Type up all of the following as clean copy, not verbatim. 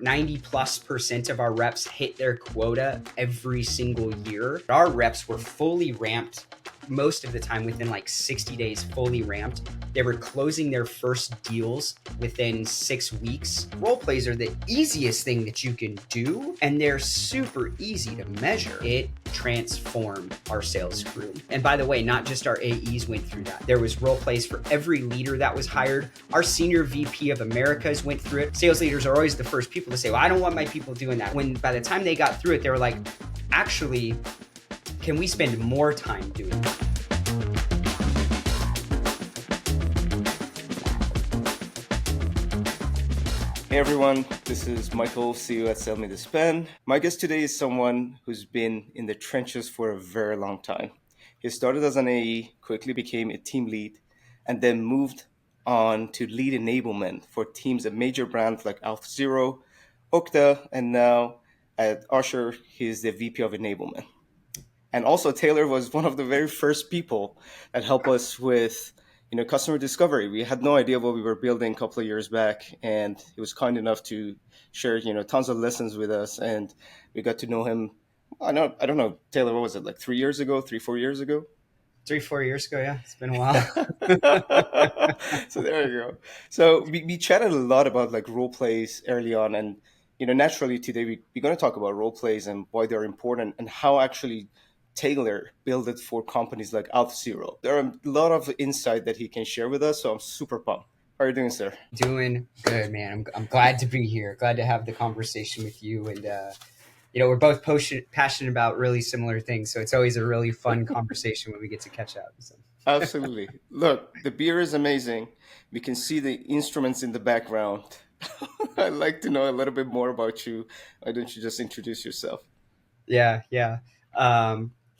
90+% of our reps hit their quota every single year. Our reps were fully ramped most of the time within like 60 days, fully ramped. They were closing their first deals within 6 weeks. Role plays are the easiest thing that you can do, and they're super easy to measure. It transformed our sales crew. And by the way, not just our AEs went through that. There was role plays for every leader that was hired. Our senior VP of Americas went through it. Sales leaders are always the first people to say, well, I don't want my people doing that. When by the time they got through it, they were like, actually, can we spend more time doing that? Hey everyone, this is Michael, CEO at SellMeThisPen. My guest today is someone who's been in the trenches for a very long time. He started as an AE, quickly became a team lead, and then moved on to lead enablement for teams at major brands like Auth0, Okta, and now at Usher, he's the VP of Enablement. And also Taylor was one of the very first people that helped us with customer discovery. We had no idea what we were building a couple of years back, and he was kind enough to share, tons of lessons with us, and we got to know him. I don't know, Taylor, what was it, like 3 years ago, 4 years ago? 3-4 years ago, yeah. It's been a while. So there you go. So we chatted a lot about like role plays early on, and naturally today we're going to talk about role plays and why they're important and how actually Taylor built it for companies like Auth0. There are a lot of insight that he can share with us, so I'm super pumped. How are you doing, sir? Doing good, man. I'm glad to be here. Glad to have the conversation with you. And, we're both passionate about really similar things. So it's always a really fun conversation when we get to catch up. So. Absolutely. Look, the beer is amazing. We can see the instruments in the background. I'd like to know a little bit more about you. Why don't you just introduce yourself? Yeah.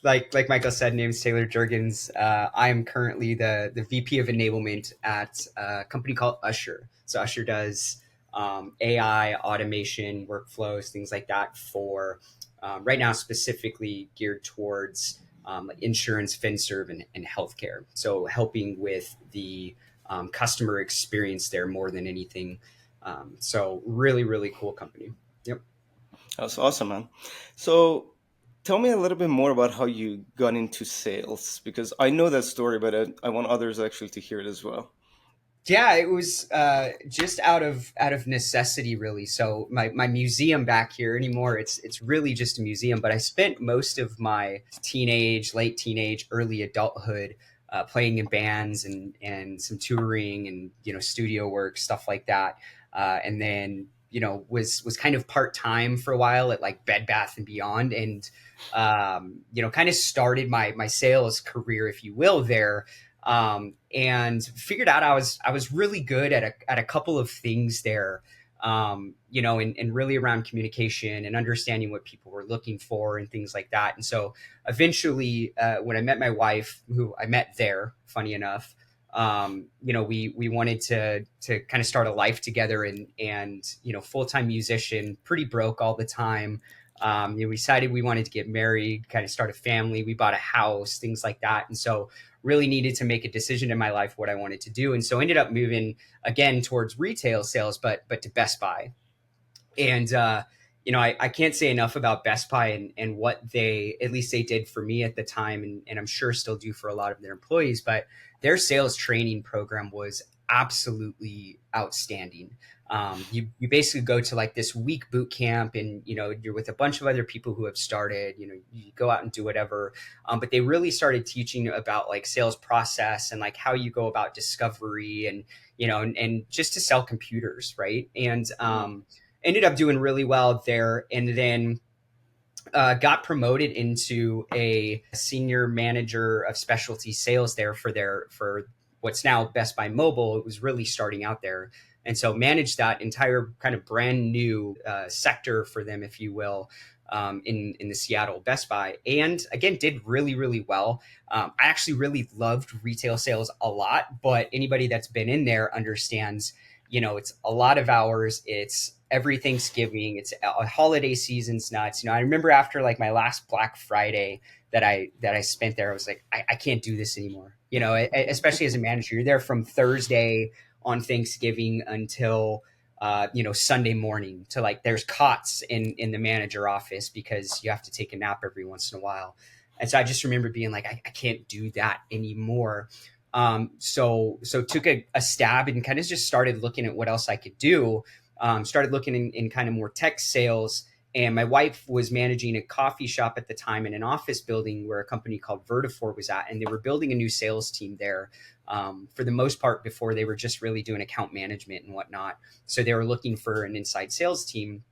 Like Michael said, name's Taylor Jurgens. I am currently the VP of Enablement at a company called Usher. So Usher does AI, automation, workflows, things like that for right now specifically geared towards like insurance, FinServ, and healthcare. So helping with the customer experience there more than anything. So really, really cool company. Yep. That's awesome, man. So tell me a little bit more about how you got into sales, because I know that story, but I want others actually to hear it as well. Yeah, it was just out of necessity, really. So my museum back here anymore, it's really just a museum. But I spent most of my late teenage, early adulthood playing in bands and some touring and studio work, stuff like that. And then was kind of part time for a while at like Bed Bath and Beyond, and kind of started my sales career, if you will, there. And figured out I was really good at a couple of things there, and really around communication and understanding what people were looking for and things like that. And so eventually, when I met my wife, who I met there, funny enough, we wanted to kind of start a life together, and full-time musician, pretty broke all the time. We decided we wanted to get married, kind of start a family. We bought a house, things like that. And so really needed to make a decision in my life what I wanted to do. And so ended up moving again towards retail sales, but to Best Buy. And, I can't say enough about Best Buy and what at least they did for me at the time. And I'm sure still do for a lot of their employees, but their sales training program was absolutely outstanding. You basically go to like this week boot camp, and you're with a bunch of other people who have started. You go out and do whatever, but they really started teaching about like sales process and like how you go about discovery and and just to sell computers, right? And ended up doing really well there, and then got promoted into a senior manager of specialty sales there for what's now Best Buy Mobile. It was really starting out there. And so managed that entire kind of brand new sector for them, if you will, in the Seattle Best Buy. And again, did really, really well. I actually really loved retail sales a lot, but anybody that's been in there understands, it's a lot of hours. It's every Thanksgiving. It's a holiday season's nuts. I remember after like my last Black Friday that I spent there, I was like, I can't do this anymore. Especially as a manager, you're there from Thursday on Thanksgiving until Sunday morning to like there's cots in the manager office because you have to take a nap every once in a while. And so I just remember being like, I can't do that anymore. So took a stab and kind of just started looking at what else I could do. Started looking in kind of more tech sales. And my wife was managing a coffee shop at the time in an office building where a company called Vertifor was at, and they were building a new sales team there. For the most part, before they were just really doing account management and whatnot. So they were looking for an inside sales team.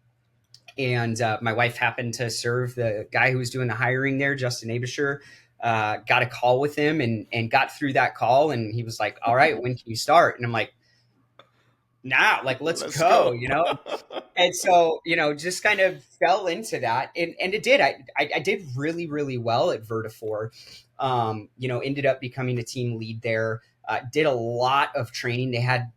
And my wife happened to serve the guy who was doing the hiring there, Justin Abisher. Got a call with him and got through that call. And he was like, all right, when can you start? And I'm like, now, like, let's Let's go, go. And so, just kind of fell into that. And it did. I did really, really well at Vertifor. Ended up becoming a team lead there. Did a lot of training. They had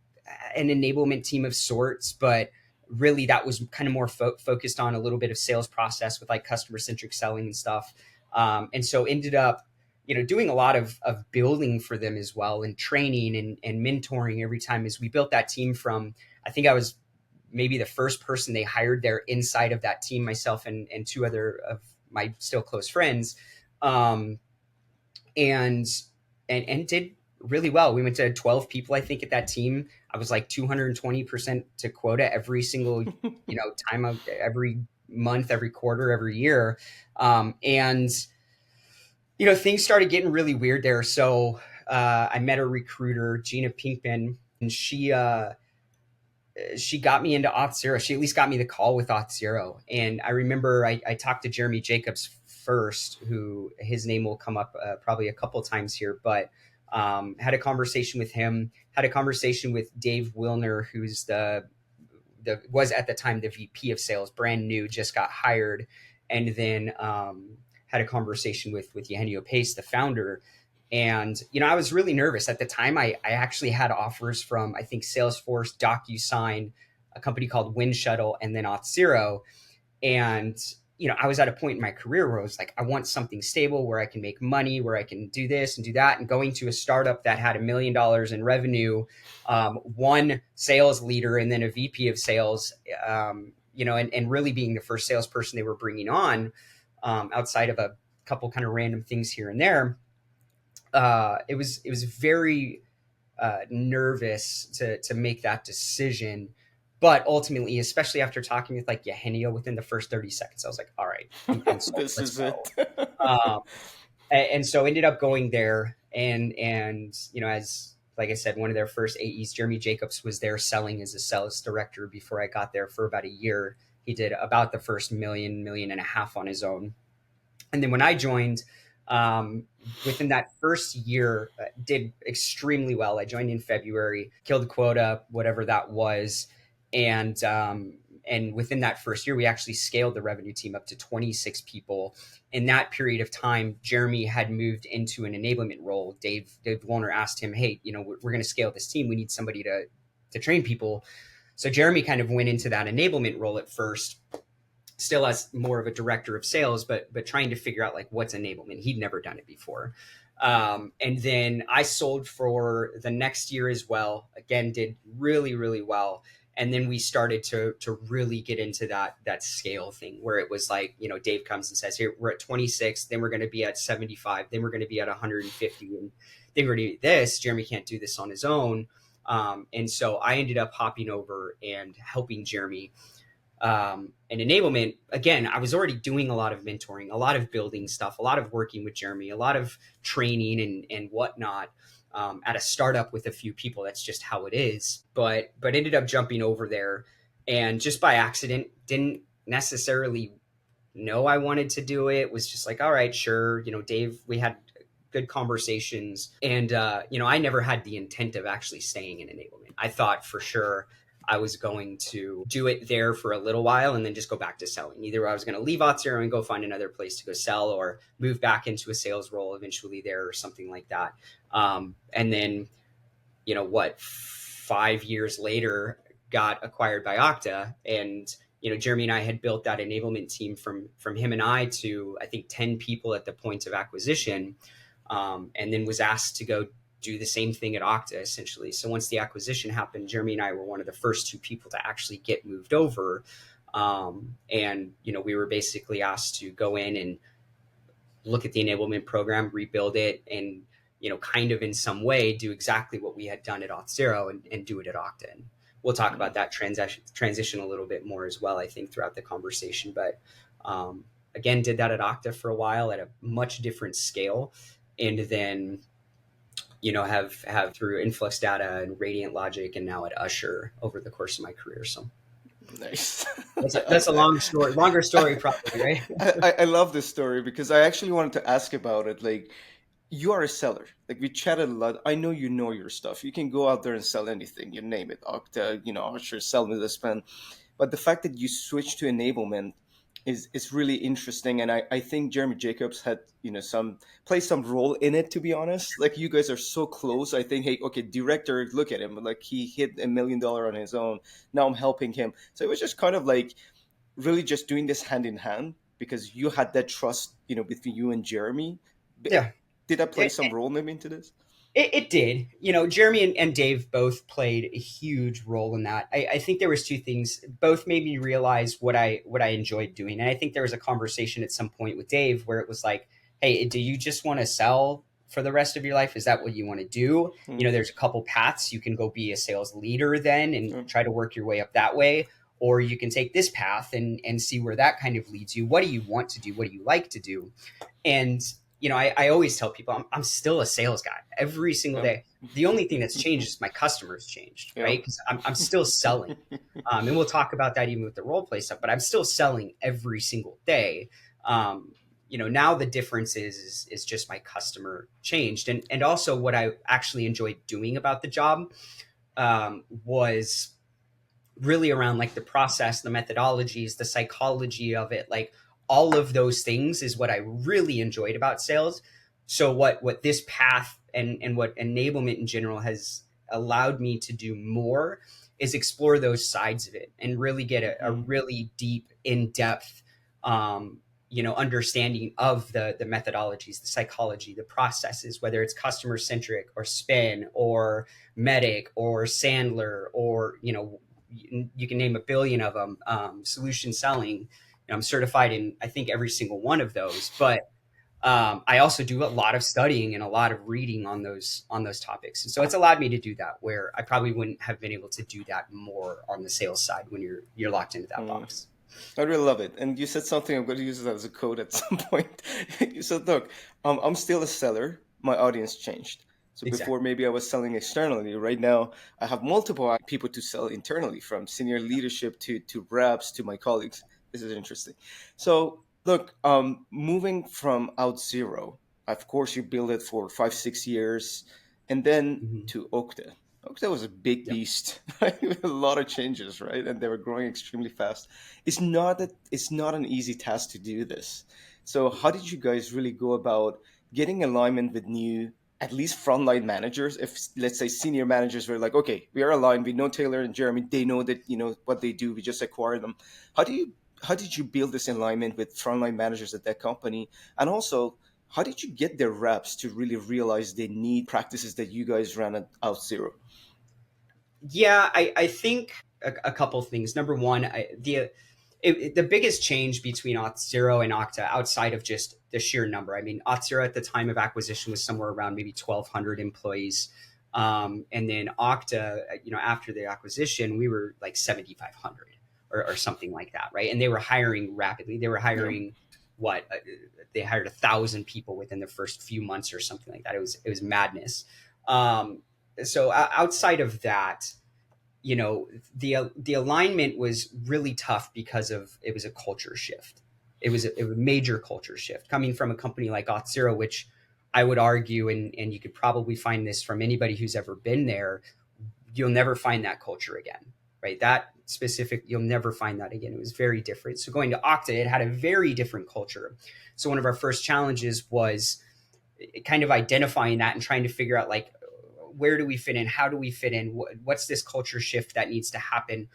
an enablement team of sorts, but really that was kind of more focused on a little bit of sales process with like customer centric selling and stuff. And so ended up, doing a lot of building for them as well and training and mentoring every time as we built that team from, I think I was maybe the first person they hired there inside of that team, myself and two other of my still close friends. Um, and and did really well. We went to 12 people, I think, at that team. I was like 220% to quota every single, time of every month, every quarter, every year. And things started getting really weird there. So I met a recruiter, Gina Pinkman, and she got me into Auth0. She at least got me the call with Auth0. And I remember I talked to Jeremy Jacobs first, who his name will come up probably a couple times here, but had a conversation with him, had a conversation with Dave Wilner, who's was at the time the VP of sales, brand new, just got hired. And then had a conversation with Eugenio Pace, the founder. And, I was really nervous at the time. I actually had offers from, I think, Salesforce, DocuSign, a company called Wind Shuttle, and then Auth0. And, I was at a point in my career where I was like, I want something stable where I can make money, where I can do this and do that. And going to a startup that had $1 million in revenue, one sales leader, and then a VP of sales, and really being the first salesperson they were bringing on, outside of a couple kind of random things here and there. It was very nervous to make that decision, but ultimately, especially after talking with like Eugenio within the first 30 seconds, I was like, all right, I'm sold. This Let's is go. it. Um, and so ended up going there, and as like I said, one of their first AEs, Jeremy Jacobs, was there selling as a sales director before I got there for about a year. He did about the first million and a half on his own. And then when I joined, um, within that first year, did extremely well. I joined in February, killed quota, whatever that was, and within that first year, we actually scaled the revenue team up to 26 people. In that period of time, Jeremy had moved into an enablement role. Dave Wolner asked him, "Hey, we're going to scale this team. We need somebody to train people." So Jeremy kind of went into that enablement role at first, still as more of a director of sales, but trying to figure out like what's enablement. He'd never done it before. And then I sold for the next year as well. Again, did really, really well. And then we started to really get into that scale thing where it was like, Dave comes and says, here, we're at 26, then we're going to be at 75, then we're going to be at 150. And then we're going to do this. Jeremy can't do this on his own. And so I ended up hopping over and helping Jeremy. And enablement, again, I was already doing a lot of mentoring, a lot of building stuff, a lot of working with Jeremy, a lot of training and whatnot, at a startup with a few people. That's just how it is. But ended up jumping over there, and just by accident, didn't necessarily know I wanted to do it. Was just like, all right, sure. Dave, we had good conversations, and I never had the intent of actually staying in enablement. I thought for sure I was going to do it there for a little while and then just go back to selling. Either I was going to leave Auth0 and go find another place to go sell, or move back into a sales role eventually there, or something like that. And then, 5 years later, got acquired by Okta, and Jeremy and I had built that enablement team from him and I to, I think, 10 people at the point of acquisition, and then was asked to go do the same thing at Okta essentially. So once the acquisition happened, Jeremy and I were one of the first two people to actually get moved over. And, we were basically asked to go in and look at the enablement program, rebuild it, and, kind of in some way do exactly what we had done at Auth0 and do it at Okta. And we'll talk about that transition a little bit more as well, I think, throughout the conversation. But again, did that at Okta for a while at a much different scale. And then, have through Influx Data and Radiant Logic and now at Usher over the course of my career. So Nice. that's a longer story probably, right? I love this story because I actually wanted to ask about it. Like, you are a seller. Like, we chatted a lot. I know you know your stuff. You can go out there and sell anything. You name it. Okta, Usher, SellMeThisPen. But the fact that you switched to enablement is really interesting. And I think Jeremy Jacobs had, play some role in it, to be honest. Like, you guys are so close. I think, hey, okay, director, look at him. Like, he hit $1 million on his own. Now I'm helping him. So it was just kind of like really just doing this hand in hand because you had that trust, between you and Jeremy. Yeah. Did that play some role maybe into this? It did. Jeremy and Dave both played a huge role in that. I think there was two things. Both made me realize what I enjoyed doing. And I think there was a conversation at some point with Dave where it was like, hey, do you just want to sell for the rest of your life? Is that what you want to do? There's a couple paths. You can go be a sales leader then and try to work your way up that way. Or you can take this path and see where that kind of leads you. What do you want to do? What do you like to do? And I always tell people I'm still a sales guy every single day. The only thing that's changed is my customers changed, right? Because I'm still selling. And we'll talk about that even with the role play stuff, but I'm still selling every single day. Now the difference is just my customer changed. And also what I actually enjoyed doing about the job was really around like the process, the methodologies, the psychology of it, like all of those things is what I really enjoyed about sales. So what this path and what enablement in general has allowed me to do more is explore those sides of it and really get a really deep, in-depth, understanding of the methodologies, the psychology, the processes, whether it's customer centric or spin or medic or Sandler or, you can name a billion of them, solution selling. I'm certified in, I think, every single one of those, but I also do a lot of studying and a lot of reading on those topics. And so it's allowed me to do that where I probably wouldn't have been able to do that more on the sales side when you're locked into that box. I really love it. And you said something, I'm going to use it as a code at some point. You said, look, I'm still a seller. My audience changed. So before maybe I was selling externally. Right now, I have multiple people to sell internally, from senior leadership to reps to my colleagues. This is interesting. So look, moving from Auth0, of course, you built it for 5-6 years, and then to Okta. Okta was a big beast, right? With a lot of changes, right? And they were growing extremely fast. It's not an easy task to do this. So how did you guys really go about getting alignment with new, at least frontline managers? If, let's say, senior managers were like, okay, we are aligned, we know Taylor and Jeremy, they know that, what they do, we just acquire them. How did you build this alignment with frontline managers at that company? And also, how did you get their reps to really realize they need practices that you guys ran at Auth0? Yeah, I think a couple things. Number one, the biggest change between Auth0 and Okta, outside of just the sheer number, I mean, Auth0 at the time of acquisition was somewhere around maybe 1,200 employees. And then Okta, after the acquisition, we were like 7,500 or something like that, right? And they were hiring rapidly. They were hiring they hired 1,000 people within the first few months or something like that. It was madness. So outside of that, the alignment was really tough because it was a culture shift. It was a major culture shift coming from a company like Auth0, which I would argue, and you could probably find this from anybody who's ever been there, you'll never find that culture again, right? That specific, you'll never find that again. It was very different. So going to Okta, it had a very different culture. So one of our first challenges was kind of identifying that and trying to figure out, like, where do we fit in? How do we fit in? What's this culture shift that needs to happen?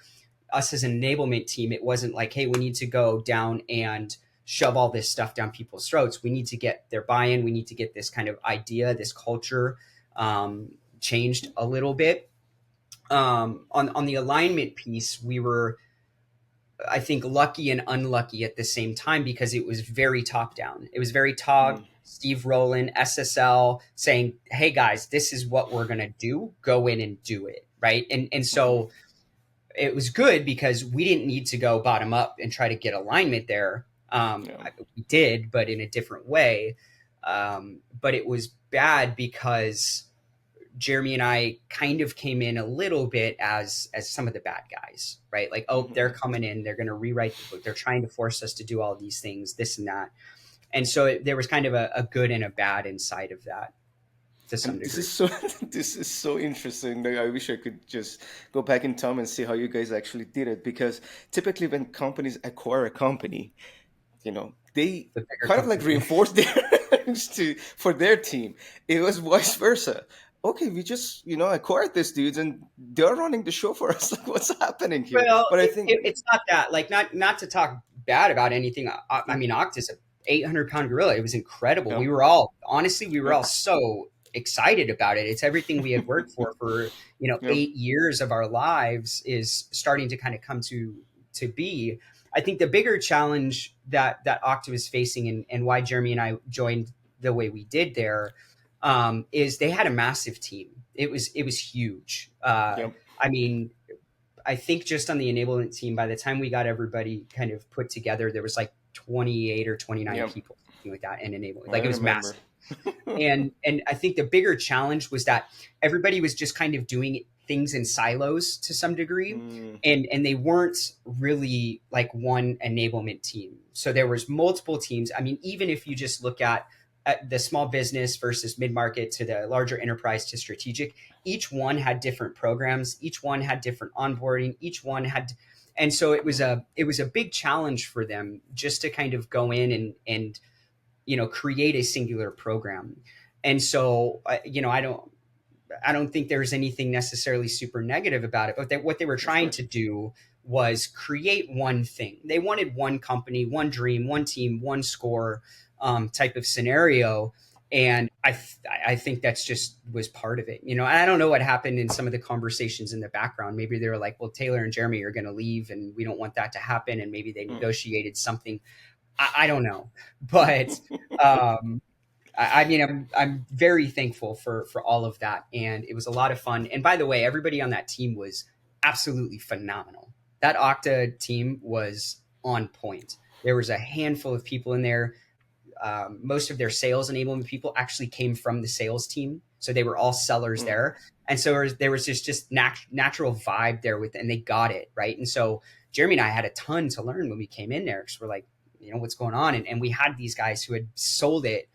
Us as an enablement team, it wasn't like, hey, we need to go down and shove all this stuff down people's throats. We need to get their buy-in. We need to get this kind of idea, this culture changed a little bit. On the alignment piece, we were, I think, lucky and unlucky at the same time because it was very top down. It was very top. Mm, Steve Rowland, SSL, saying, "Hey guys, this is what we're gonna do. Go in and do it." Right, and mhm. so it was good because we didn't need to go bottom up and try to get alignment there. Yeah. We did, but in a different way. But it was bad because Jeremy and I kind of came in a little bit as some of the bad guys, right? Like, oh, they're Mhm. coming in, they're going to rewrite the book, they're trying to force us to do all these things, this and that, and so there was kind of a good and a bad inside of that to some And this degree. is so this is so interesting. Like, I wish I could just go back in time and see how you guys actually did it. Because typically, when companies acquire a company, they The bigger kind of like company. reinforce their to for their team. It was vice versa. Okay, we just acquired these dudes and they're running the show for us. Like, what's happening here? Well, But I think, it's not that. Like, not to talk bad about anything. I mm, mean, Octa's a 800-pound gorilla. It was incredible. yeah, We were all honestly, we were yeah, all so excited about it. It's everything we had worked for yeah, 8 years of our lives is starting to kind of come to be. I think the bigger challenge that Octa was facing, and why Jeremy and I joined the way we did there, is they had a massive team. It was huge. yeah, I mean, I think just on the enablement team, by the time we got everybody kind of put together, there was like 28 or 29 yeah. people, something like that, in enablement. I Like, it was remember. massive. And I think the bigger challenge was that everybody was just kind of doing things in silos to some degree, Mm, and they weren't really like one enablement team. So there was multiple teams. I mean, even if you just look at the small business versus mid-market to the larger enterprise to strategic, each one had different programs, each one had different onboarding, each one had, and so it was a big challenge for them just to kind of go in and create a singular program. And so I don't think there's anything necessarily super negative about it, but what they were of trying to course. do was create one thing. They wanted one company, one dream, one team, one score, type of scenario. And I think that's just was part of it. I don't know what happened in some of the conversations in the background. Maybe they were like, well, Taylor and Jeremy are going to leave and we don't want that to happen. And maybe they Mm. negotiated something. I don't know. But um, I mean, I'm very thankful for all of that, and it was a lot of fun. And by the way, everybody on that team was absolutely phenomenal. That Okta team was on point. There was a handful of people in there. Most of their sales enablement people actually came from the sales team, so they were all sellers Mm. there, and so there was just natural vibe there with, and they got it right. And so Jeremy and I had a ton to learn when we came in there because we're like, what's going on, and we had these guys who had sold it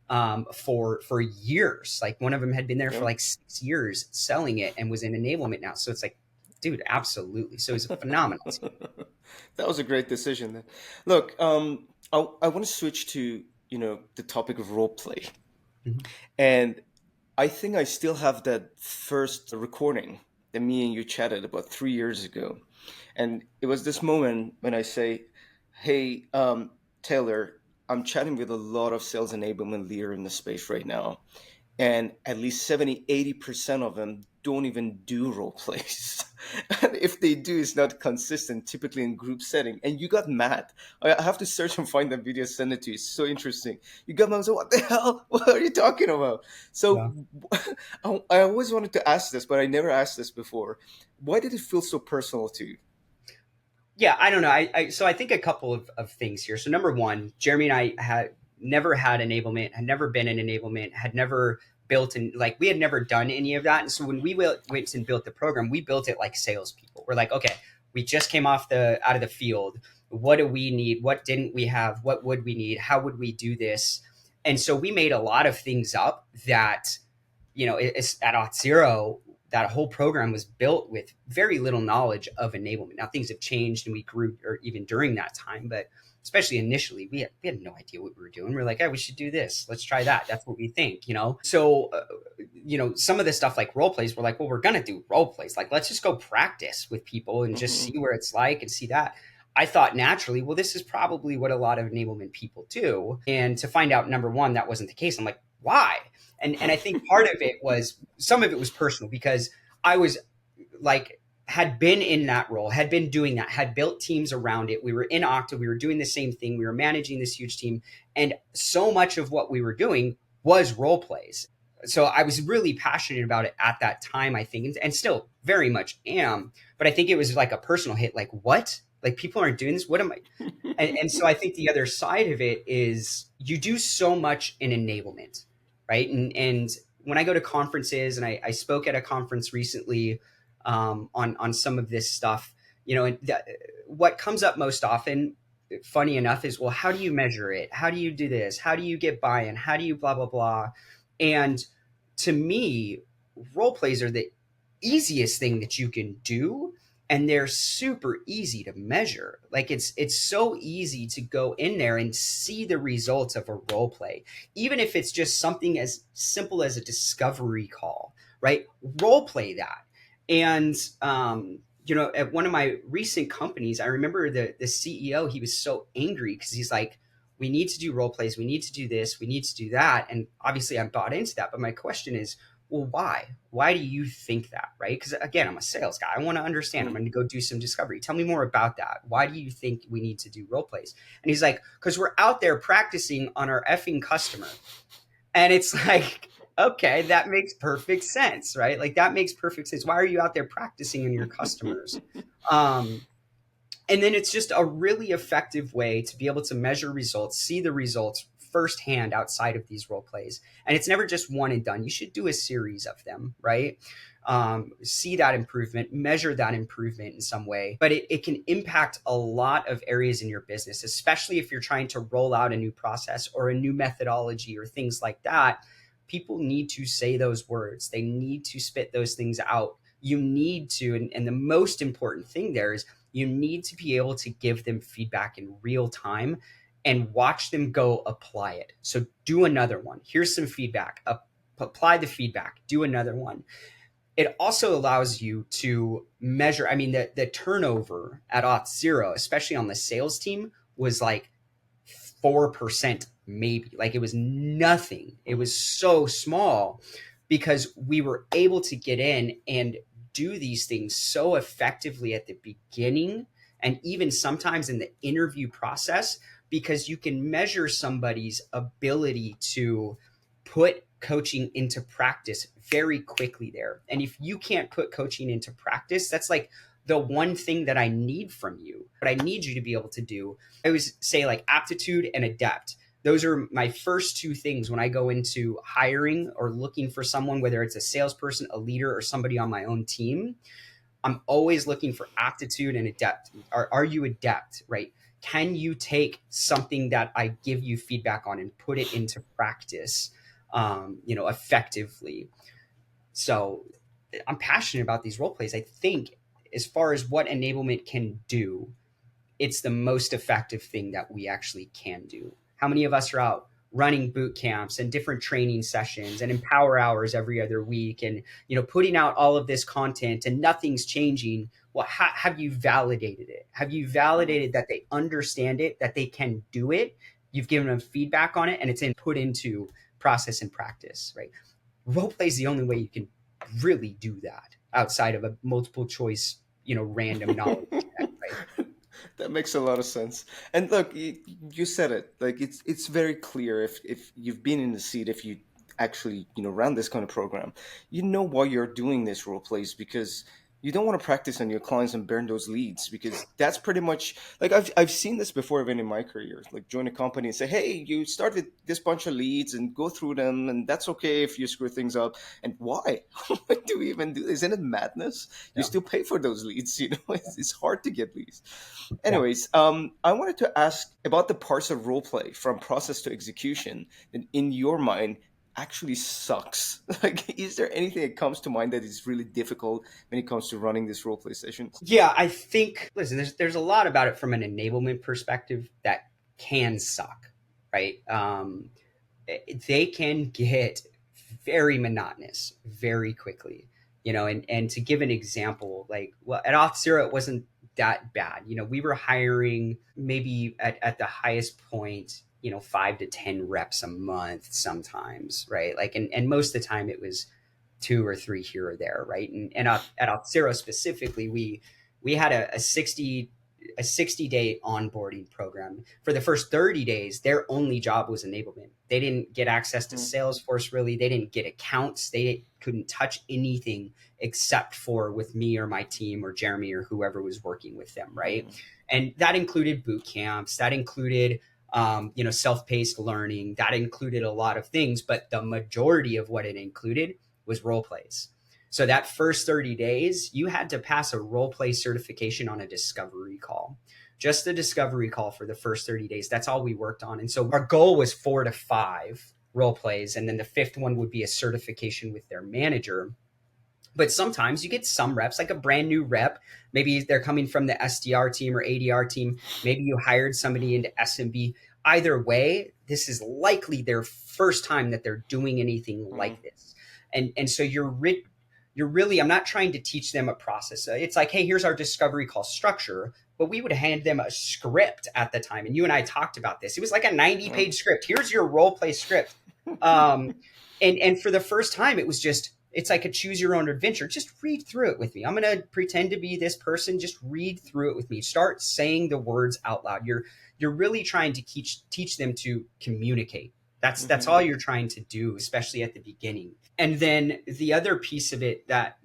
for years. Like, one of them had been there for Yeah. like 6 years selling it and was in enablement now. So it's like, dude, absolutely. So it's a phenomenal team. That was a great decision then. Look, I want to switch to, the topic of role play. Mhm. And I think I still have that first recording that me and you chatted about 3 years ago. And it was this moment when I say, hey, Taylor, I'm chatting with a lot of sales enablement leader in the space right now. And at least 70-80% of them don't even do role plays. And if they do, it's not consistent, typically in group setting. And you got mad. I have to search and find that video, send it to you. It's so interesting. You got mad. So what the hell? What are you talking about? So Yeah. I always wanted to ask this, but I never asked this before. Why did it feel so personal to you? Yeah, I don't know. So I think a couple of things here. So number one, Jeremy and I had never had enablement, had never been in enablement, had never built and like we had never done any of that. And so when we went and built the program, we built it like salespeople. We're like, okay, we just came out of the field. What do we need? What didn't we have? What would we need? How would we do this? And so we made a lot of things up that it's at Auth0, that whole program was built with very little knowledge of enablement. Now things have changed and we grew, or even during that time, but especially initially, we had no idea what we were doing. We're like, hey, we should do this. Let's try that. That's what we think. So, some of the stuff like role plays, we're like, well, we're going to do role plays. Like, let's just go practice with people and just Hmm. see where it's like and see that. I thought naturally, well, this is probably what a lot of enablement people do. And to find out, number one, that wasn't the case. I'm like, why? And I think part of it was, some of it was personal, because I was like, had been in that role, had been doing that, had built teams around it. We were in Okta, we were doing the same thing, we were managing this huge team, and so much of what we were doing was role plays. So I was really passionate about it at that time, I think, and still very much am. But I think it was like a personal hit, like, what? Like, people aren't doing this? What am I? And so I think the other side of it is, you do so much in enablement, right? And when I go to conferences, and I spoke at a conference recently, on some of this stuff, and what comes up most often, funny enough, is, well, how do you measure it? How do you do this? How do you get buy-in? How do you blah blah blah? And to me, role plays are the easiest thing that you can do, and they're super easy to measure. Like, it's so easy to go in there and see the results of a role play, even if it's just something as simple as a discovery call, right? Role play that. And at one of my recent companies, I remember the CEO, he was so angry because he's like, we need to do role plays, we need to do this, we need to do that. And obviously I bought into that, but my question is, well, why do you think that, right? Because again, I'm a sales guy, I want to understand. I'm going to go do some discovery. Tell me more about that. Why do you think we need to do role plays? And he's like, because we're out there practicing on our effing customer. And it's like, okay, that makes perfect sense, right? Like, that makes perfect sense. Why are you out there practicing on your customers? um, and then it's just a really effective way to be able to measure results, see the results firsthand outside of these role plays. And it's never just one and done. You should do a series of them, right? See that improvement, measure that improvement in some way. But it can impact a lot of areas in your business, especially if you're trying to roll out a new process or a new methodology or things like that. People need to say those words. They need to spit those things out. You need to, and the most important thing there is, you need to be able to give them feedback in real time and watch them go apply it. So do another one. Here's some feedback. Apply the feedback. Do another one. It also allows you to measure. I mean, the turnover at Auth0, especially on the sales team, was like 4%, maybe. Like, it was nothing. It was so small because we were able to get in and do these things so effectively at the beginning, and even sometimes in the interview process, because you can measure somebody's ability to put coaching into practice very quickly there. And if you can't put coaching into practice, that's like the one thing that I need from you. What I need you to be able to do, I always say, like, aptitude and adept. Those are my first two things when I go into hiring or looking for someone, whether it's a salesperson, a leader, or somebody on my own team. I'm always looking for aptitude and adept. Are you adept, right? Can you take something that I give you feedback on and put it into practice, effectively? So I'm passionate about these role plays. I think, as far as what enablement can do, it's the most effective thing that we actually can do. How many of us are out running boot camps and different training sessions and empower hours every other week, and putting out all of this content, and nothing's changing? Well, have you validated it? Have you validated that they understand it, that they can do it? You've given them feedback on it, and it's put into process and practice, right? Role play is the only way you can really do that outside of a multiple choice, random knowledge check, right? That makes a lot of sense. And look, you said it. Like, it's very clear, if you've been in the seat, if you actually ran this kind of program, you know why you're doing this role plays, because you don't want to practice on your clients and burn those leads, because that's pretty much like I've seen this before, even in my career. Like, join a company and say, hey, you started this bunch of leads, and go through them, and that's okay if you screw things up. And why? What do we even do? Isn't it madness? You Yeah. still pay for those leads. It's hard to get leads. Yeah. Anyways, I wanted to ask about the parts of role play from process to execution that, in your mind, actually sucks. Like, is there anything that comes to mind that is really difficult when it comes to running these role play sessions? Yeah, I think, listen, there's a lot about it from an enablement perspective that can suck, right? They can get very monotonous very quickly, and to give an example, like, well, at Auth0, it wasn't that bad. We were hiring maybe at the highest point, 5 to 10 reps a month sometimes, right? Like, and most of the time it was 2 or 3 here or there, right? And at Auth0 specifically, we had a 60-day onboarding program. For the first 30 days, their only job was enablement. They didn't get access to Salesforce really. They didn't get accounts. They couldn't touch anything except for with me or my team or Jeremy or whoever was working with them, right? And that included boot camps. That included self-paced learning. That included a lot of things, but the majority of what it included was role plays. So that first 30 days, you had to pass a role play certification on a discovery call. Just the discovery call for the first 30 days. That's all we worked on. And so our goal was 4 to 5 role plays. And then the fifth one would be a certification with their manager. But sometimes you get some reps, like a brand new rep. Maybe they're coming from the SDR team or ADR team. Maybe you hired somebody into SMB. Either way, this is likely their first time that they're doing anything like this. And so you're really, I'm not trying to teach them a process. It's like, hey, here's our discovery call structure, but we would hand them a script at the time. And you and I talked about this. It was like a 90-page script. Here's your role play script. And for the first time, it was just, it's like a choose your own adventure. Just read through it with me. I'm going to pretend to be this person. Just read through it with me. Start saying the words out loud. You're really trying to teach them to communicate. That's all you're trying to do, especially at the beginning. And then the other piece of it that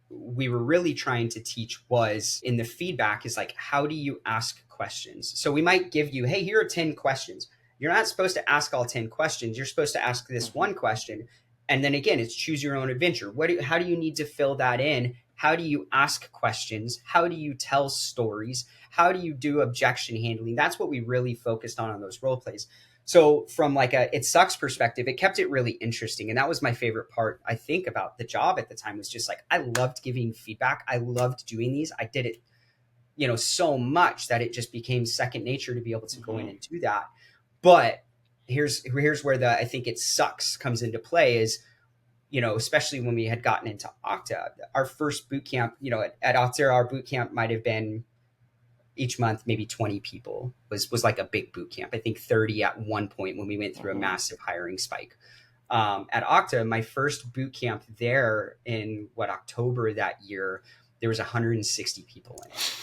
we were really trying to teach was in the feedback is like, how do you ask questions? So we might give you, hey, here are 10 questions. You're not supposed to ask all 10 questions. You're supposed to ask this one question. And then again, it's choose your own adventure. How do you need to fill that in? How do you ask questions? How do you tell stories? How do you do objection handling? That's what we really focused on those role plays. So from like a it sucks perspective, it kept it really interesting. And that was my favorite part, I think, about the job at the time was just like, I loved giving feedback. I loved doing these. I did it, so much that it just became second nature to be able to go in and do that. But here's where I think it sucks comes into play is, especially when we had gotten into Okta, our first boot camp, at Auth0, our boot camp might have been each month, maybe 20 people was like a big boot camp. I think 30 at one point when we went through a massive hiring spike. At Okta, my first boot camp there in October that year, there was 160 people in it.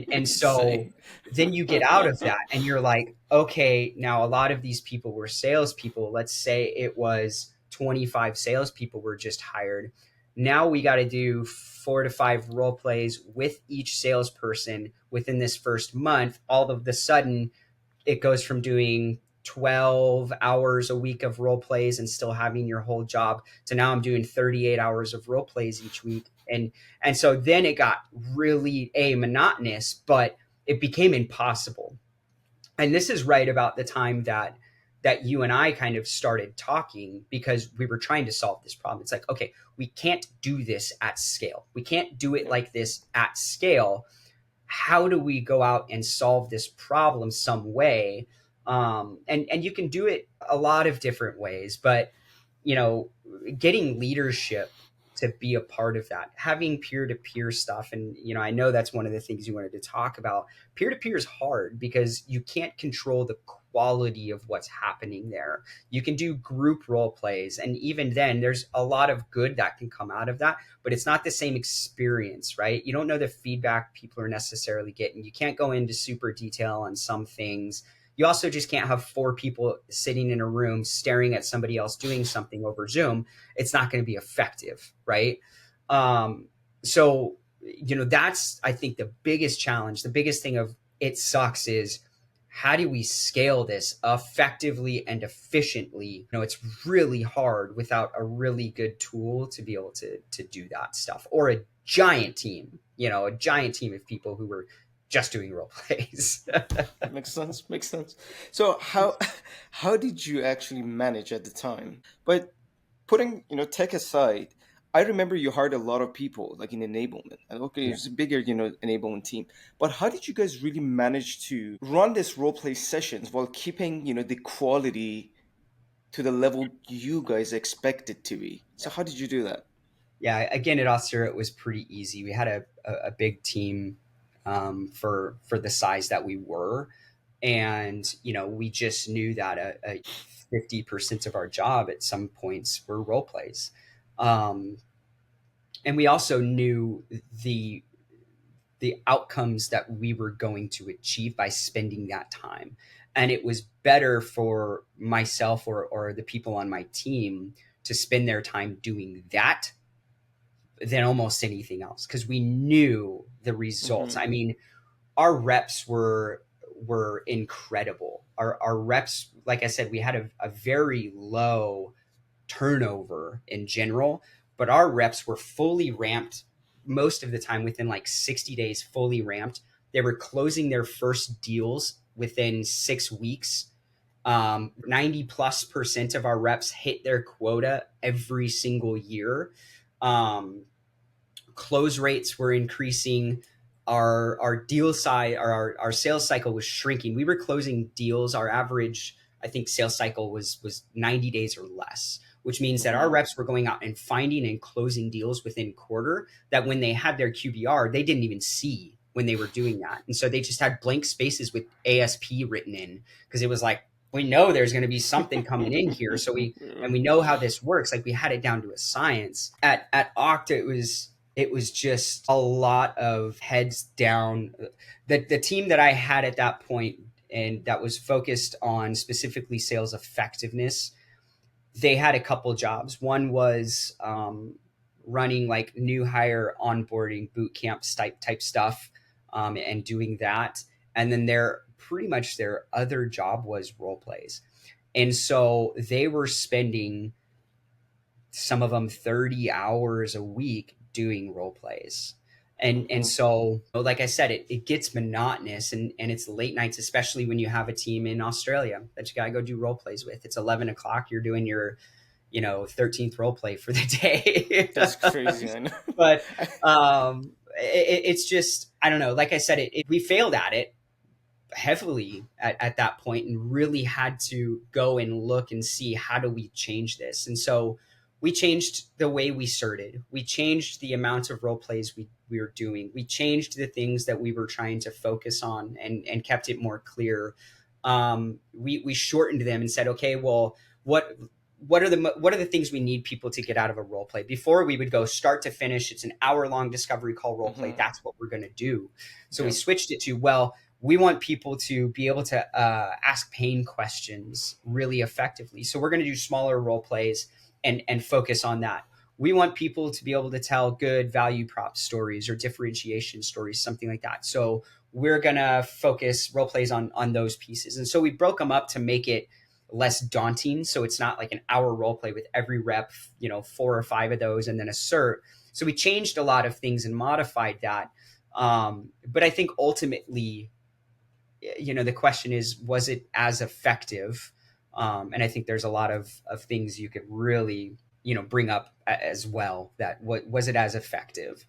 And so then you get out of that and you're like, okay, now a lot of these people were salespeople. Let's say it was 25 salespeople were just hired. Now we got to do 4 to 5 role plays with each salesperson within this first month. All of the sudden, it goes from doing 12 hours a week of role plays and still having your whole job to now I'm doing 38 hours of role plays each week. And so then it got really monotonous, but it became impossible. And this is right about the time that you and I kind of started talking because we were trying to solve this problem. It's like, okay, we can't do this at scale. We can't do it like this at scale. How do we go out and solve this problem some way? And you can do it a lot of different ways, but getting leadership to be a part of that, having peer-to-peer stuff. And, I know that's one of the things you wanted to talk about. Peer-to-peer is hard because you can't control the quality of what's happening there. You can do group role plays. And even then there's a lot of good that can come out of that, but it's not the same experience, right? You don't know the feedback people are necessarily getting. You can't go into super detail on some things. You also just can't have 4 people sitting in a room staring at somebody else doing something over Zoom. It's not going to be effective, right? So, that's, I think, the biggest challenge. The biggest thing of it sucks is how do we scale this effectively and efficiently? It's really hard without a really good tool to be able to do that stuff, or a giant team, a giant team of people who were just doing role plays. Makes sense. So how did you actually manage at the time? But putting tech aside, I remember you hired a lot of people like in enablement, and okay, it's a bigger enablement team. But how did you guys really manage to run this role play sessions while keeping the quality to the level you guys expect it to be? So how did you do that? Yeah, again, at Usher, it was pretty easy. We had a big team for the size that we were. And we just knew that a 50% of our job at some points were role plays. um, and we also knew the the outcomes that we were going to achieve by spending that time. And it was better for myself or the people on my team to spend their time doing that than almost anything else, because we knew the results. Mm-hmm. I mean, our reps were incredible. Our reps, like I said, we had a very low turnover in general, but our reps were fully ramped most of the time within like 60 days, fully ramped. They were closing their first deals within 6 weeks. 90+% of our reps hit their quota every single year. Close rates were increasing. Our deal size, our sales cycle was shrinking. We were closing deals. Our average, I think, sales cycle was 90 days or less, which means that our Mm-hmm. reps were going out and finding and closing deals within quarter that when they had their QBR, they didn't even see when they were doing that. And so they just had blank spaces with ASP written in, because it was like, we know there's going to be something coming in here. So we know how this works. Like, we had it down to a science. At Okta, it was just a lot of heads down. The team that I had at that point, and that was focused on specifically sales effectiveness, they had a couple jobs. One was running like new hire onboarding boot camps type stuff, and doing that. And then pretty much their other job was role plays. And so they were spending, some of them, 30 hours a week doing role plays. And Mm-hmm. so, like I said, it gets monotonous, and it's late nights, especially when you have a team in Australia that you gotta go do role plays with. It's 11 o'clock, you're doing your 13th role play for the day. That's crazy. I know. But it's just, I don't know, like I said, we failed at it heavily at that point, and really had to go and look and see, how do we change this. And so we changed the way we started. We changed the amount of role plays we were doing. We changed the things that we were trying to focus on, and kept it more clear. We shortened them and said, okay, well, what are the things we need people to get out of a role play? Before, we would go start to finish, it's an hour-long discovery call role play. Mm-hmm. That's what we're going to do. So we Yeah. switched it to, well, we want people to be able to ask pain questions really effectively. So we're going to do smaller role plays and focus on that. We want people to be able to tell good value prop stories or differentiation stories, something like that. So we're going to focus role plays on those pieces. And so we broke them up to make it less daunting. So it's not like an hour role play with every rep, 4 or 5 of those, and then assert. So we changed a lot of things and modified that. But I think ultimately, the question is, was it as effective? And I think there's a lot of things you could really, bring up as well. That was it as effective?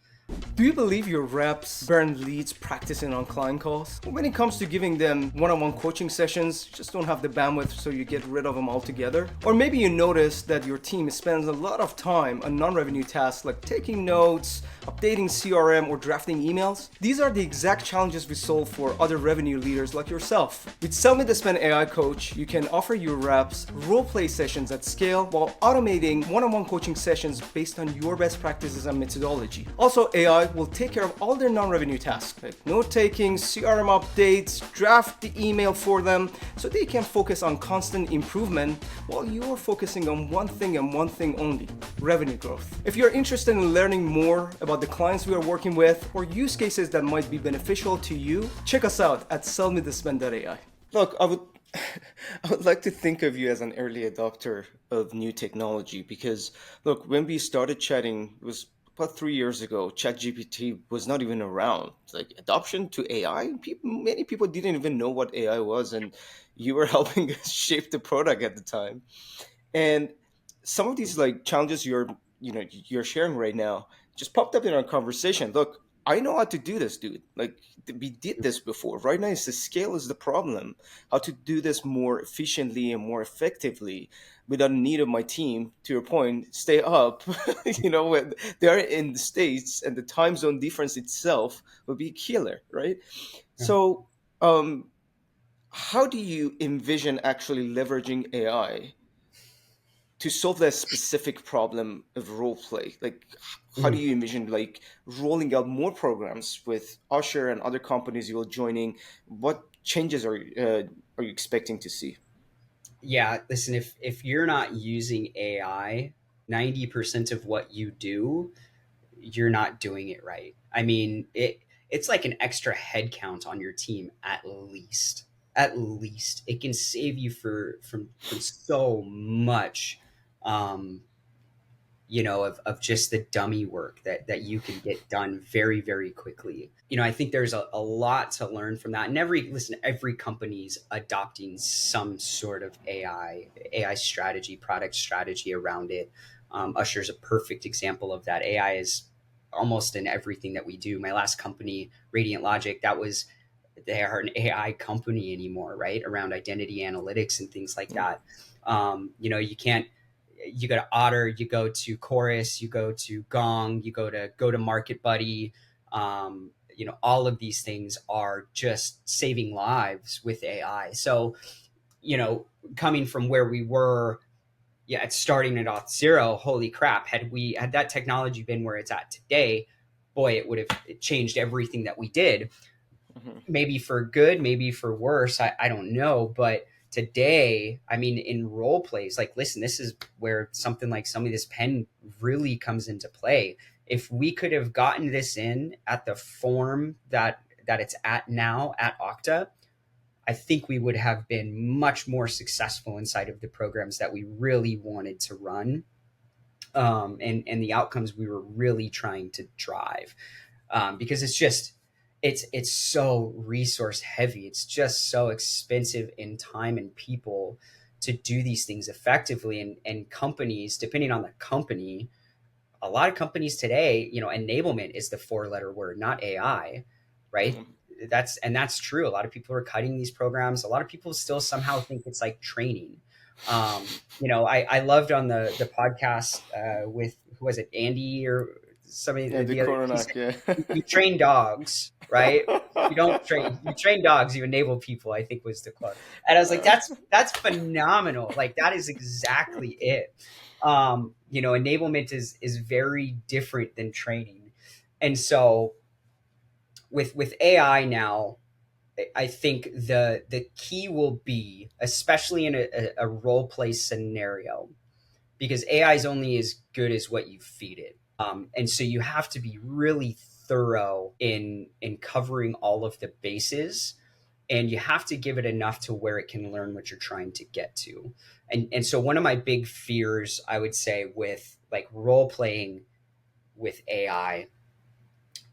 Do you believe your reps burn leads practicing on client calls? When it comes to giving them one-on-one coaching sessions, just don't have the bandwidth, so you get rid of them altogether? Or maybe you notice that your team spends a lot of time on non-revenue tasks like taking notes, updating CRM, or drafting emails. These are the exact challenges we solve for other revenue leaders like yourself. With SellMeThisPen AI Coach, you can offer your reps role-play sessions at scale while automating one-on-one coaching sessions based on your best practices and methodology. Also, AI will take care of all their non-revenue tasks, like note-taking, CRM updates, draft the email for them, so they can focus on constant improvement while you're focusing on one thing and one thing only: revenue growth. If you're interested in learning more about the clients we are working with or use cases that might be beneficial to you, check us out at SellMeThisPen.ai. Look, I would like to think of you as an early adopter of new technology, because look, when we started chatting, it was about 3 years ago. ChatGPT was not even around. Like, adoption to AI, many people didn't even know what AI was, and you were helping us shape the product at the time. And some of these like challenges you're sharing right now just popped up in our conversation. Look, I know how to do this, dude. Like, we did this before. Right now, it's the scale is the problem. How to do this more efficiently and more effectively without the need of my team, to your point, stay up. When they're in the States, and the time zone difference itself would be killer, right? Yeah. So, um, how do you envision actually leveraging AI to solve that specific problem of role play? Like, how do Mm. you envision like rolling out more programs with Usher and other companies you will joining? What changes are you expecting to see? Yeah, listen, if you're not using AI, 90% of what you do, you're not doing it right. I mean, it's like an extra head count on your team at least. At least it can save you from so much, um, of just the dummy work that you can get done very, very quickly. I think there's a lot to learn from that. And every company's adopting some sort of AI strategy, product strategy around it. Ushur's a perfect example of that. AI is almost in everything that we do. My last company, Radiant Logic, they are an AI company anymore, right? Around identity analytics and things like Mm, that. You can't, you go to Otter, you go to Chorus, you go to Gong, you go to Market Buddy. All of these things are just saving lives with AI. So, you know, coming from where we were, yeah, it's starting at Auth0. Holy crap! Had that technology been where it's at today, boy, it would have changed everything that we did. mhm, Maybe for good, maybe for worse. I don't know. But today, I mean, in role plays, like, listen, this is where something like SellMeThisPen really comes into play. If we could have gotten this in at the form that it's at now at Okta, I think we would have been much more successful inside of the programs that we really wanted to run, and the outcomes we were really trying to drive, because it's so resource heavy. It's just so expensive in time and people to do these things effectively. And companies, depending on the company, a lot of companies today, enablement is the four-letter word, not AI, right? mhm. That's true. A lot of people are cutting these programs. A lot of people still somehow think it's like training. I loved on the podcast, with, who was it, Andy or Yeah, somebody the the other. He Corona, said, yeah. you train dogs, right? You train dogs, you enable people, I think was the quote. And I was like, that's phenomenal. Like, that is exactly it. Enablement is very different than training. And so with AI now, I think the key will be, especially in a role play scenario, because AI is only as good as what you feed it. And so you have to be really thorough in covering all of the bases, and you have to give it enough to where it can learn what you're trying to get to. And so one of my big fears, I would say, with like role playing with AI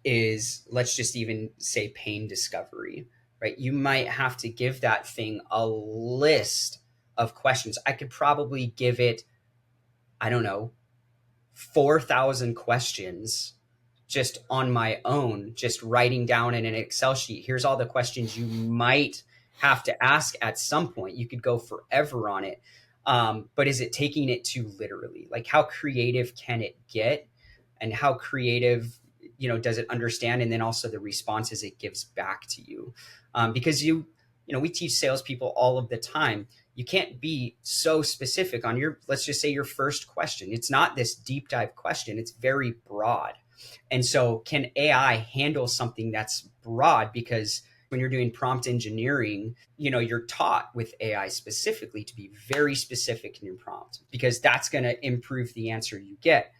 is, let's just even say, pain discovery, right? You might have to give that thing a list of questions. I could probably give it, I don't know, 4,000 questions just on my own, just writing down in an Excel sheet. Here's all the questions you might have to ask at some point. You could go forever on it. But is it taking it too literally? Like, how creative can it get? And how creative, does it understand? And then also the responses it gives back to you. Because we teach salespeople all of the time, you can't be so specific on your, let's just say, your first question. It's not this deep dive question, it's very broad. And so, can AI handle something that's broad? Because when you're doing prompt engineering, you're taught with AI specifically to be very specific in your prompt, because that's going to improve the answer you get.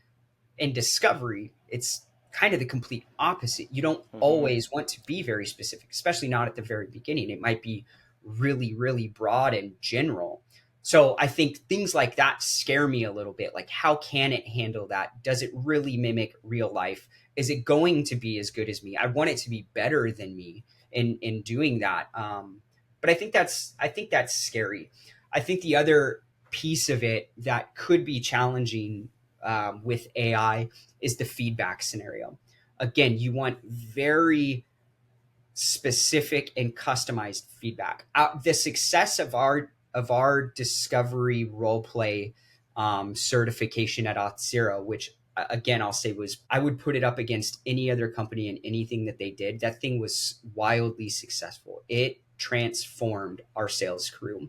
In discovery, it's kind of the complete opposite. You don't Mhm, always want to be very specific, especially not at the very beginning. It might be really, really broad and general. So I think things like that scare me a little bit. Like, how can it handle that? Does it really mimic real life? Is it going to be as good as me? I want it to be better than me in doing that. But I think that's scary. I think the other piece of it that could be challenging, with AI, is the feedback scenario. Again, you want very specific and customized feedback. The success of our discovery role play, certification at Auth0, which, again, I'll say, was, I would put it up against any other company and anything that they did. That thing was wildly successful. It transformed our sales crew.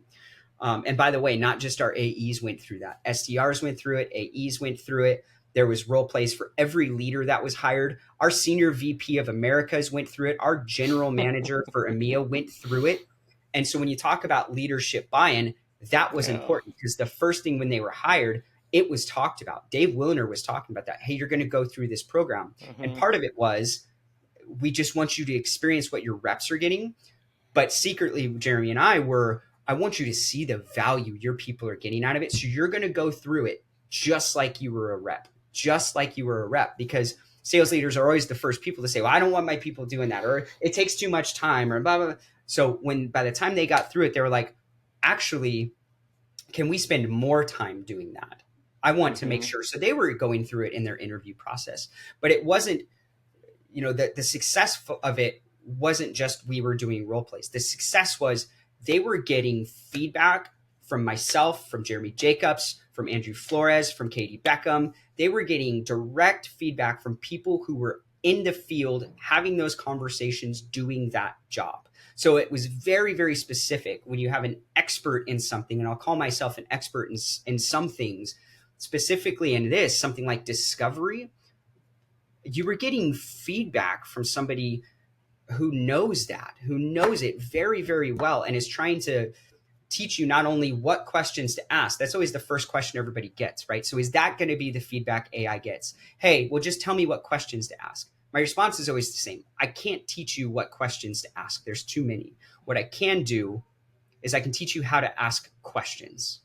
And by the way, not just our AEs went through that. SDRs went through it. AEs went through it. There was role plays for every leader that was hired. Our senior VP of Americas went through it. Our general manager for EMEA went through it. And so when you talk about leadership buy-in, that was important, because the first thing when they were hired, it was talked about. Dave Wilner was talking about that. Hey, you're going to go through this program. And part of it was, we just want you to experience what your reps are getting. But secretly, Jeremy and I want you to see the value your people are getting out of it. So you're going to go through it just like you were a rep, because sales leaders are always the first people to say, well, I don't want my people doing that, or it takes too much time, or blah, blah, blah. So by the time they got through it, they were like, actually, can we spend more time doing that? I want to make sure. So they were going through it in their interview process, but it wasn't, the success of it wasn't just we were doing role plays. The success was they were getting feedback from myself, from Jeremy Jacobs, from Andrew Flores, from Katie Beckham. They were getting direct feedback from people who were in the field, having those conversations, doing that job. So it was very, very specific. When you have an expert in something, and I'll call myself an expert in some things, specifically in this, something like discovery, you were getting feedback from somebody who knows it very, very well, and is trying to teach you not only what questions to ask. That's always the first question everybody gets, right? So is that going to be the feedback AI gets? Hey, well, just tell me what questions to ask. My response is always the same. I can't teach you what questions to ask. There's too many. What I can do is I can teach you how to ask questions.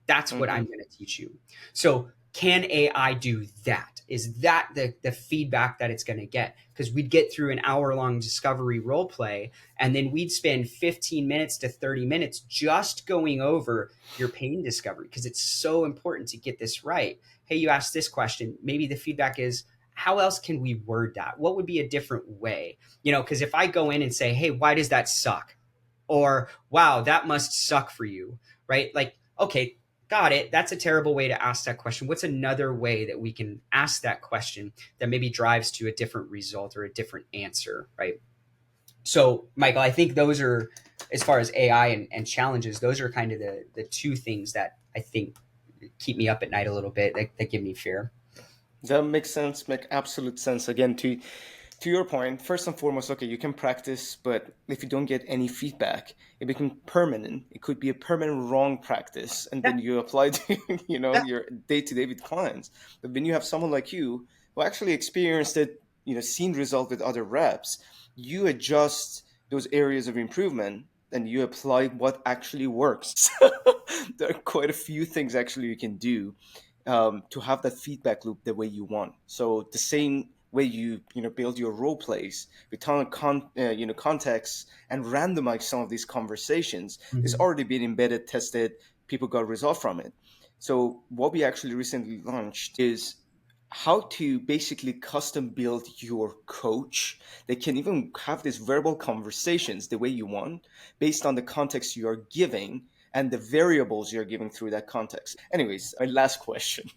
That's what I'm going to teach you. So can AI do that? Is that the feedback that it's going to get? Because we'd get through an hour-long discovery role play, and then we'd spend 15 minutes to 30 minutes just going over your pain discovery, because it's so important to get this right. Hey, you asked this question. Maybe the feedback is, how else can we word that? What would be a different way? Because if I go in and say, hey, why does that suck? Or, wow, that must suck for you, right? Like, okay, got it. That's a terrible way to ask that question. What's another way that we can ask that question that maybe drives to a different result or a different answer, right? So, Michael, I think those are, as far as AI and challenges, those are kind of the two things that I think keep me up at night a little bit, that give me fear. That makes sense, make absolute sense. Again, to your point, first and foremost, okay, you can practice, but if you don't get any feedback, it becomes permanent. It could be a permanent wrong practice, and then you apply to your day-to-day with clients. But when you have someone like you who actually experienced it, seen result with other reps, you adjust those areas of improvement and you apply what actually works. So there are quite a few things actually you can do to have that feedback loop the way you want. So the same way you build your role plays with ton of context and randomize some of these conversations, it's already been embedded, tested, people got result from it. So what we actually recently launched is how to basically custom build your coach. They can even have these verbal conversations the way you want, based on the context you are giving and the variables you're giving through that context. Anyways, my last question.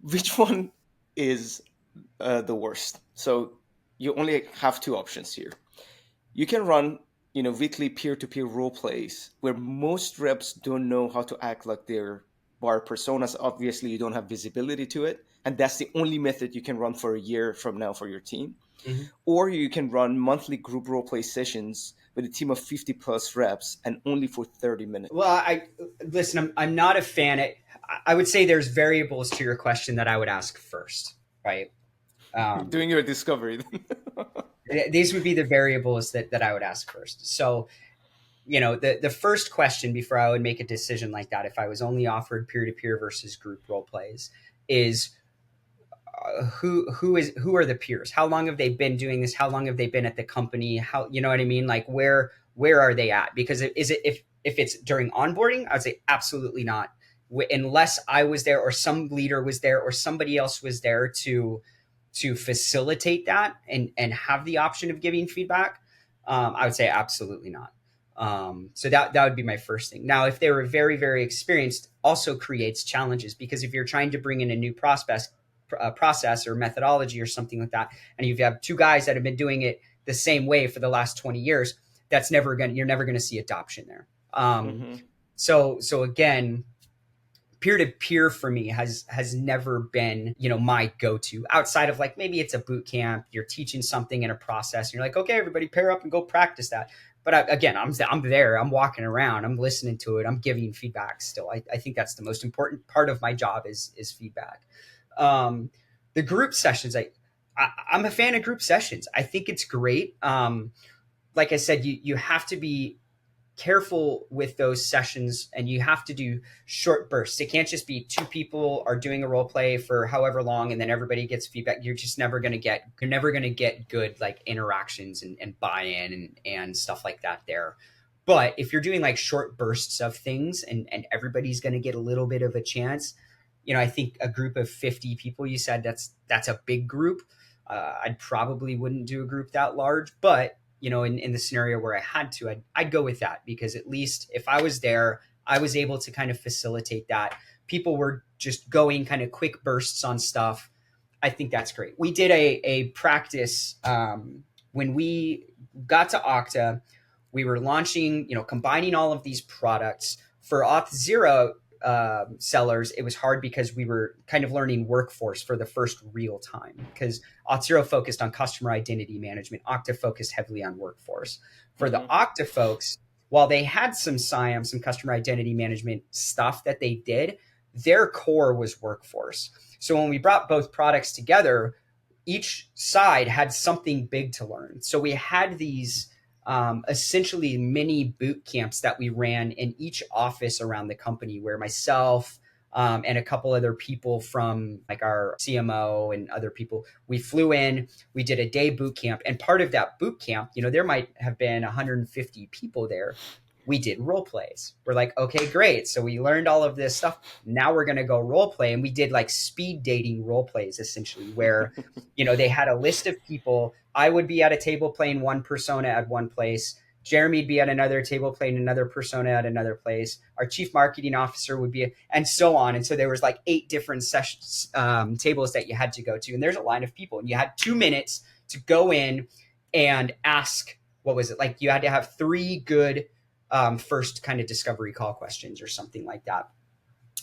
Which one is the worst? So you only have two options here. You can run, weekly peer-to-peer role plays where most reps don't know how to act like their bar personas. Obviously, you don't have visibility to it. And that's the only method you can run for a year from now for your team. Or you can run monthly group role play sessions with a team of 50 plus reps and only for 30 minutes. Well, listen, I'm not a fan. I would say there's variables to your question that I would ask first, right? Doing your discovery. These would be the variables that I would ask first. So, the first question before I would make a decision like that, if I was only offered peer-to-peer versus group role plays, is who are the peers? How long have they been doing this? How long have they been at the company? How, you know what I mean? Like where are they at? Because if it's during onboarding, I would say absolutely not, unless I was there or some leader was there or somebody else was there to facilitate that and have the option of giving feedback. I would say absolutely not. So that would be my first thing. Now, if they were very, very experienced, also creates challenges, because if you're trying to bring in a new process or methodology or something like that, and you have two guys that have been doing it the same way for the last 20 years, you're never gonna see adoption there. Mm-hmm. So again, peer-to-peer for me has never been, my go-to, outside of like maybe it's a boot camp, you're teaching something in a process and you're like, okay, everybody pair up and go practice that. But again, I'm there, I'm walking around, I'm listening to it, I'm giving feedback still. I think that's the most important part of my job is feedback. The group sessions, I'm a fan of group sessions. I think it's great. Like I said, you have to be careful with those sessions, and you have to do short bursts. It can't just be two people are doing a role play for however long and then everybody gets feedback. You're never going to get good like interactions and buy-in and stuff like that there. But if you're doing like short bursts of things and everybody's going to get a little bit of a chance, I think a group of 50 people, you said that's a big group. I probably wouldn't do a group that large, but in the scenario where I had to, I'd go with that, because at least if I was there, I was able to kind of facilitate that. People were just going kind of quick bursts on stuff. I think that's great. We did a practice when we got to Okta. We were launching, combining all of these products for Auth0 sellers. It was hard because we were kind of learning workforce for the first real time, because Auth0 focused on customer identity management. Okta focused heavily on workforce. For the Okta folks, while they had some SIAM, some customer identity management stuff that they did, their core was workforce. So when we brought both products together, each side had something big to learn. So we had these essentially mini boot camps that we ran in each office around the company, where myself and a couple other people from like our CMO and other people, we flew in, we did a day boot camp. And part of that boot camp, there might have been 150 people there. We did role plays. We're like, okay, great. So we learned all of this stuff. Now we're going to go role play. And we did like speed dating role plays, essentially, where, they had a list of people. I would be at a table playing one persona at one place. Jeremy'd be at another table playing another persona at another place. Our chief marketing officer would be, and so on. And so there was like 8 different sessions, tables that you had to go to. And there's a line of people, and you had 2 minutes to go in and ask, what was it? Like you had to have 3 good first kind of discovery call questions or something like that.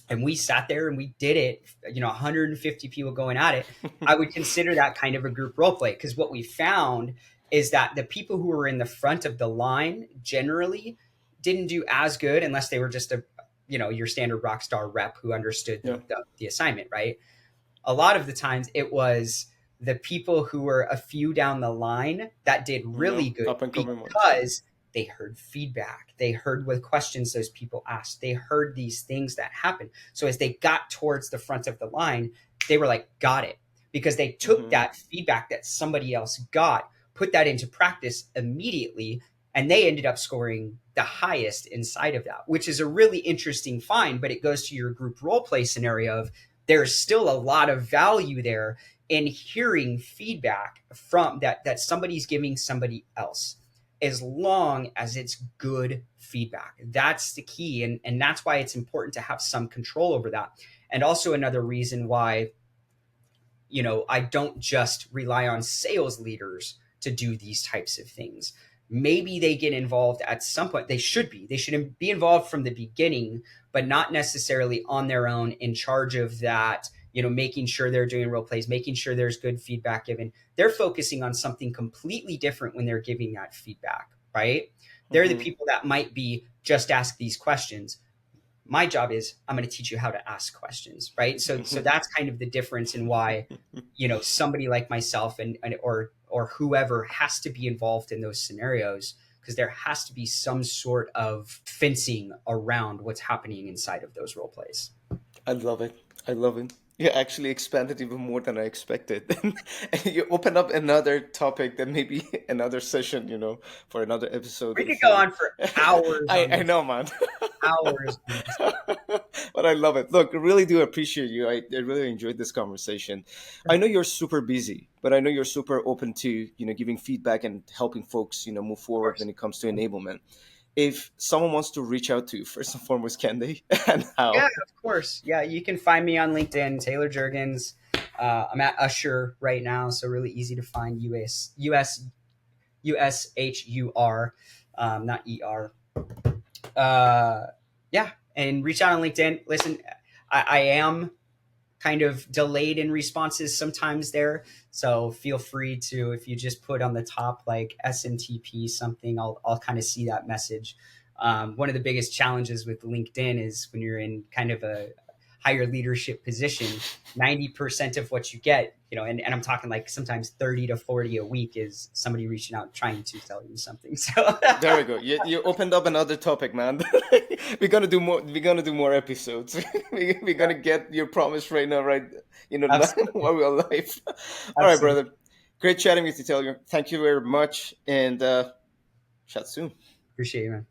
And we sat there and we did it, 150 people going at it. I would consider that kind of a group role play, because what we found is that the people who were in the front of the line generally didn't do as good, unless they were just your standard rock star rep who understood the assignment, right? A lot of the times it was the people who were a few down the line that did really good, up and coming because they heard feedback. They heard what questions those people asked. They heard these things that happened. So as they got towards the front of the line, they were like, got it. Because they took that feedback that somebody else got, put that into practice immediately, and they ended up scoring the highest inside of that, which is a really interesting find. But it goes to your group role play scenario of there's still a lot of value there in hearing feedback from that somebody's giving somebody else, as long as it's good feedback. That's the key. And that's why it's important to have some control over that. And also another reason why, I don't just rely on sales leaders to do these types of things. Maybe they get involved at some point. They should be involved from the beginning, but not necessarily on their own in charge of that, making sure they're doing role plays, making sure there's good feedback given. They're focusing on something completely different when they're giving that feedback, right? They're the people that might be just ask these questions. My job is I'm going to teach you how to ask questions, right? So that's kind of the difference in why, somebody like myself or whoever has to be involved in those scenarios, because there has to be some sort of fencing around what's happening inside of those role plays. I love it. You actually expanded even more than I expected. And you open up another topic that maybe another session, for another episode. We could go on for hours. I know, man. Hours. But I love it. Look, I really do appreciate you. I really enjoyed this conversation. I know you're super busy, but I know you're super open to, giving feedback and helping folks, move forward when it comes to enablement. If someone wants to reach out to you, first and foremost, can they? And how? Yeah, of course. Yeah, you can find me on LinkedIn, Taylor Jurgens. I'm at Usher right now, so really easy to find. USHUR. not ER. Yeah, and reach out on LinkedIn. Listen, I am kind of delayed in responses sometimes there. So feel free to, if you just put on the top like SMTP something, I'll kind of see that message. One of the biggest challenges with LinkedIn is when you're in kind of a higher leadership position, 90% of what you get, and I'm talking like sometimes 30 to 40 a week is somebody reaching out trying to sell you something. So There we go. You opened up another topic, man. We're gonna do more. We're gonna do more episodes. We're gonna get your promise right now, right? absolutely, While we're live. All right, absolutely. brother. Great chatting with you, Taylor. Thank you very much, and chat soon. Appreciate you, man.